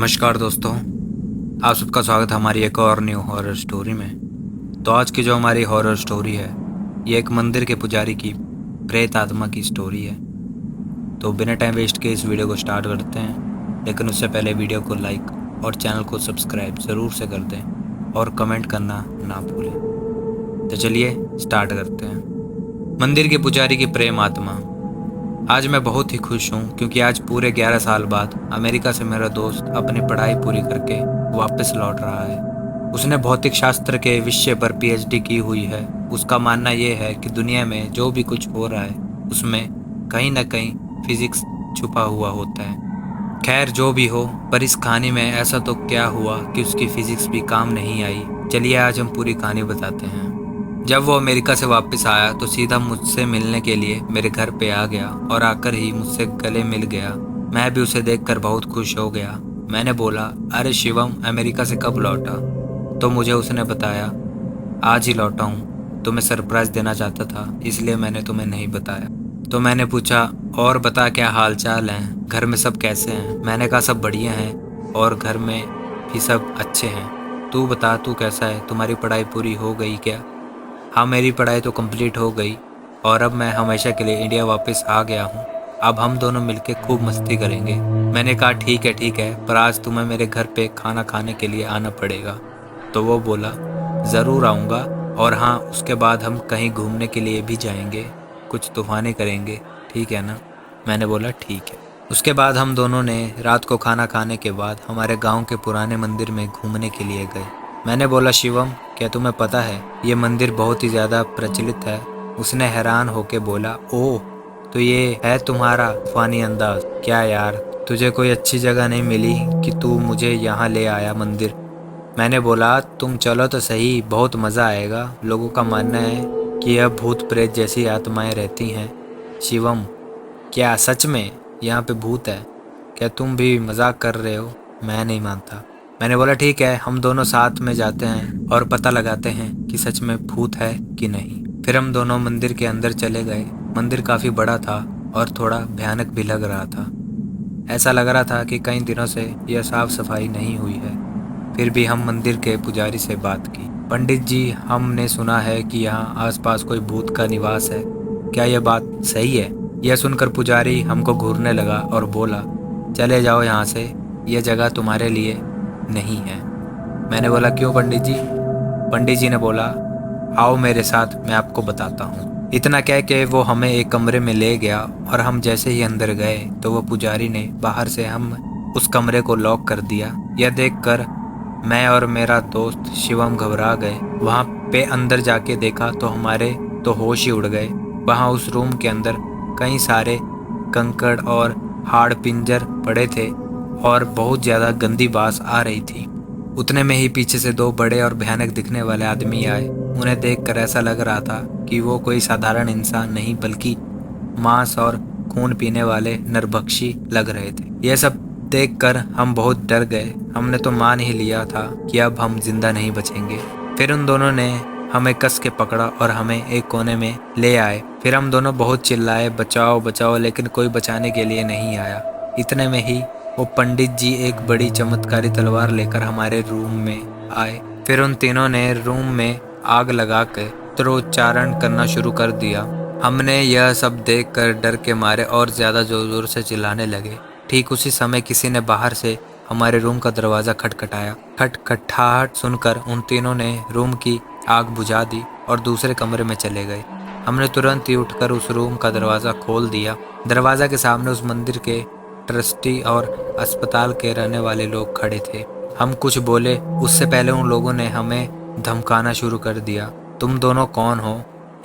नमस्कार दोस्तों, आप सबका स्वागत है हमारी एक और न्यू हॉरर स्टोरी में। तो आज की जो हमारी हॉरर स्टोरी है, ये एक मंदिर के पुजारी की प्रेत आत्मा की स्टोरी है। तो बिना टाइम वेस्ट के इस वीडियो को स्टार्ट करते हैं, लेकिन उससे पहले वीडियो को लाइक और चैनल को सब्सक्राइब ज़रूर से कर दें और कमेंट करना ना भूलें। तो चलिए स्टार्ट करते हैं। मंदिर के पुजारी की प्रेम आत्मा। आज मैं बहुत ही खुश हूँ क्योंकि आज पूरे 11 साल बाद अमेरिका से मेरा दोस्त अपनी पढ़ाई पूरी करके वापस लौट रहा है। उसने भौतिक शास्त्र के विषय पर पीएचडी की हुई है। उसका मानना यह है कि दुनिया में जो भी कुछ हो रहा है उसमें कहीं ना कहीं फिजिक्स छुपा हुआ होता है। खैर जो भी हो, पर इस कहानी में ऐसा तो क्या हुआ कि उसकी फिजिक्स भी काम नहीं आई। चलिए आज हम पूरी कहानी बताते हैं। जब वो अमेरिका से वापस आया तो सीधा मुझसे मिलने के लिए मेरे घर पे आ गया और आकर ही मुझसे गले मिल गया। मैं भी उसे देखकर बहुत खुश हो गया। मैंने बोला, अरे शिवम, अमेरिका से कब लौटा? तो मुझे उसने बताया, आज ही लौटा हूँ। तुम्हें सरप्राइज देना चाहता था, इसलिए मैंने तुम्हें नहीं बताया। तो मैंने पूछा, और बता क्या हाल चाल हैं, घर में सब कैसे हैं? मैंने कहा सब बढ़िया हैं और घर में भी सब अच्छे हैं। तू बता, तू कैसा है? तुम्हारी पढ़ाई पूरी हो गई क्या? हाँ, मेरी पढ़ाई तो कंप्लीट हो गई और अब मैं हमेशा के लिए इंडिया वापस आ गया हूँ। अब हम दोनों मिलके खूब मस्ती करेंगे। मैंने कहा ठीक है, पर आज तुम्हें मेरे घर पे खाना खाने के लिए आना पड़ेगा। तो वो बोला, ज़रूर आऊँगा, और हाँ उसके बाद हम कहीं घूमने के लिए भी जाएंगे, कुछ तूफानी करेंगे, ठीक है ना? मैंने बोला ठीक है। उसके बाद हम दोनों ने रात को खाना खाने के बाद हमारे गांव के पुराने मंदिर में घूमने के लिए गए। मैंने बोला, शिवम क्या तुम्हें पता है ये मंदिर बहुत ही ज़्यादा प्रचलित है? उसने हैरान होके बोला, ओह तो ये है तुम्हारा तूफानी अंदाज? क्या यार, तुझे कोई अच्छी जगह नहीं मिली कि तू मुझे यहाँ ले आया मंदिर? मैंने बोला, तुम चलो तो सही, बहुत मज़ा आएगा। लोगों का मानना है कि यह भूत प्रेत जैसी आत्माएं रहती हैं। शिवम, क्या सच में यहाँ पे भूत है? क्या तुम भी मजाक कर रहे हो? मैं नहीं मानता। मैंने बोला ठीक है, हम दोनों साथ में जाते हैं और पता लगाते हैं कि सच में भूत है कि नहीं। फिर हम दोनों मंदिर के अंदर चले गए। मंदिर काफ़ी बड़ा था और थोड़ा भयानक भी लग रहा था। ऐसा लग रहा था कि कई दिनों से यह साफ सफाई नहीं हुई है। फिर भी हम मंदिर के पुजारी से बात की। पंडित जी, हमने सुना है कि यहाँ आसपास कोई भूत का निवास है, क्या यह बात सही है? यह सुनकर पुजारी हमको घूरने लगा और बोला, चले जाओ यहाँ से, यह जगह तुम्हारे लिए नहीं है। मैंने बोला क्यों पंडित जी? पंडित जी ने बोला, आओ मेरे साथ, मैं आपको बताता हूँ। इतना कह के वो हमें एक कमरे में ले गया और हम जैसे ही अंदर गए तो वो पुजारी ने बाहर से हम उस कमरे को लॉक कर दिया। यह देखकर मैं और मेरा दोस्त शिवम घबरा गए। वहाँ पे अंदर जाके देखा तो हमारे तो होश ही उड़ गए। वहाँ उस रूम के अंदर कई सारे कंकड़ और हाड़ पिंजर पड़े थे और बहुत ज़्यादा गंदी बास आ रही थी। उतने में ही पीछे से दो बड़े और भयानक दिखने वाले आदमी आए। उन्हें देखकर ऐसा लग रहा था कि वो कोई साधारण इंसान नहीं बल्कि मांस और खून पीने वाले नरभक्षी लग रहे थे। यह सब देखकर हम बहुत डर गए। हमने तो मान ही लिया था कि अब हम जिंदा नहीं बचेंगे। फिर उन दोनों ने हमें कस के पकड़ा और हमें एक कोने में ले आए। फिर हम दोनों बहुत चिल्लाए, बचाओ बचाओ, लेकिन कोई बचाने के लिए नहीं आया। इतने में ही वो पंडित जी एक बड़ी चमत्कारी तलवार लेकर हमारे रूम में आए। फिर उन तीनों ने रूम में आग लगा कर मंत्रोच्चारण करना शुरू कर दिया। हमने यह सब देखकर डर के मारे और ज़्यादा जोर जोर से चिल्लाने लगे। ठीक उसी समय किसी ने बाहर से हमारे रूम का दरवाज़ा खटखटाया। खटखटाहट सुनकर उन तीनों ने रूम की आग बुझा दी और दूसरे कमरे में चले गए। हमने तुरंत ही उठकर उस रूम का दरवाज़ा खोल दिया। दरवाज़ा के सामने उस मंदिर के ट्रस्टी और अस्पताल के रहने वाले लोग खड़े थे। हम कुछ बोले उससे पहले उन लोगों ने हमें धमकाना शुरू कर दिया। तुम दोनों कौन हो?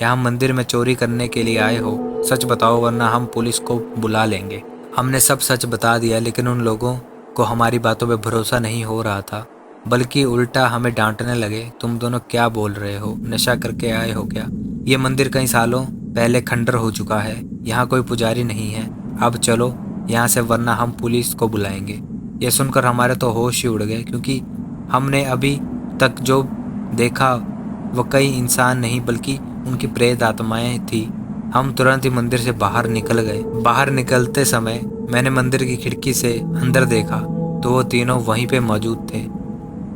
यहाँ मंदिर में चोरी करने के लिए आए हो? सच बताओ वरना हम पुलिस को बुला लेंगे। हमने सब सच बता दिया, लेकिन उन लोगों को हमारी बातों पे भरोसा नहीं हो रहा था, बल्कि उल्टा हमें डांटने लगे। तुम दोनों क्या बोल रहे हो? नशा करके आए हो क्या? ये मंदिर कई सालों पहले खंडर हो चुका है, यहाँ कोई पुजारी नहीं है। अब चलो यहाँ से वरना हम पुलिस को बुलाएंगे। यह सुनकर हमारे तो होश ही उड़ गए, क्योंकि हमने अभी तक जो देखा वह कई इंसान नहीं बल्कि उनकी प्रेत आत्माएं थी। हम तुरंत ही मंदिर से बाहर निकल गए। बाहर निकलते समय मैंने मंदिर की खिड़की से अंदर देखा तो वो तीनों वहीं पे मौजूद थे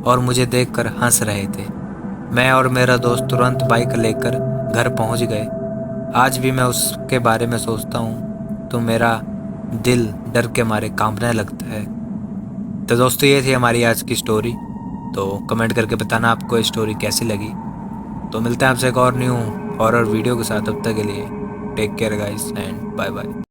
और मुझे देखकर हंस रहे थे। मैं और मेरा दोस्त तुरंत बाइक लेकर घर पहुंच गए। आज भी मैं उसके बारे में सोचता हूँ तो मेरा दिल डर के मारे कांपने लगता है। तो दोस्तों, ये थी हमारी आज की स्टोरी। तो कमेंट करके बताना आपको ये स्टोरी कैसी लगी। तो मिलते हैं आपसे एक और न्यू हॉरर वीडियो के साथ। तब तक के लिए take care guys and bye bye.